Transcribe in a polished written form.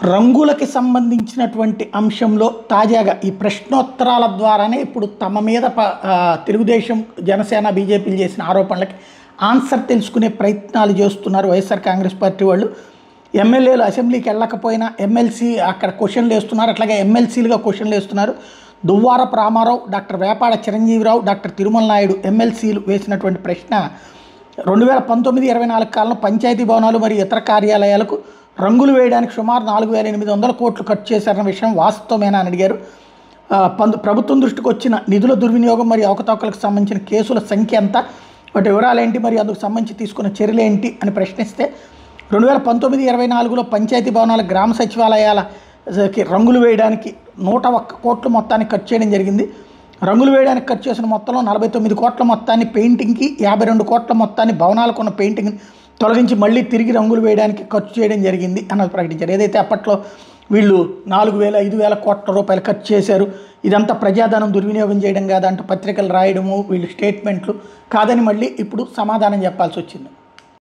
రంగులకి సంబంధించినటువంటి అంశంలో తాజాగా ఈ ప్రశ్నోత్తరాల ద్వారానే ఇప్పుడు తమ మీద తెలుగుదేశం జనసేన బీజేపీలు చేసిన ఆరోపణలకి ఆన్సర్ తెలుసుకునే ప్రయత్నాలు చేస్తున్నారు వైఎస్ఆర్ కాంగ్రెస్ పార్టీ వాళ్ళు. ఎమ్మెల్యేలు అసెంబ్లీకి వెళ్ళకపోయినా ఎమ్మెల్సీ అక్కడ క్వశ్చన్లు వేస్తున్నారు, అట్లాగే ఎమ్మెల్సీలుగా క్వశ్చన్లు వేస్తున్నారు. దువ్వారపు రామారావు, డాక్టర్ వేపాడ చిరంజీవిరావు, డాక్టర్ తిరుమల నాయుడు ఎమ్మెల్సీలు వేసినటువంటి ప్రశ్న 2019-24 కాలంలో పంచాయతీ భవనాలు మరియు ఇతర కార్యాలయాలకు రంగులు వేయడానికి సుమారు 4,800 కోట్లు ఖర్చు చేశారన్న విషయం వాస్తవమేనా అని అడిగారు. ప్రభుత్వం దృష్టికి వచ్చిన నిధుల దుర్వినియోగం మరియు అవకతవకలకు సంబంధించిన కేసుల సంఖ్య ఎంత, వాటి వివరాలు ఏంటి, మరియు అందుకు సంబంధించి తీసుకున్న చర్యలు ఏంటి అని ప్రశ్నిస్తే 2019-24లో పంచాయతీ భవనాల గ్రామ సచివాలయాలకి రంగులు వేయడానికి 101 కోట్ల మొత్తాన్ని ఖర్చు చేయడం జరిగింది. రంగులు వేయడానికి ఖర్చు చేసిన మొత్తంలో 49 కోట్ల మొత్తాన్ని పెయింటింగ్కి, 52 కోట్ల మొత్తాన్ని భవనాలకు ఉన్న పెయింటింగ్ని తొలగించి మళ్ళీ తిరిగి రంగులు వేయడానికి ఖర్చు చేయడం జరిగింది అన్నది ప్రకటించారు. ఏదైతే అప్పట్లో వీళ్ళు 4,000-5,000 కోట్ల రూపాయలు ఖర్చు చేశారు, ఇదంతా ప్రజాధనం దుర్వినియోగం చేయడం కాదంటూ పత్రికలు రాయడము, వీళ్ళు స్టేట్మెంట్లు కాదని మళ్ళీ ఇప్పుడు సమాధానం చెప్పాల్సి వచ్చింది.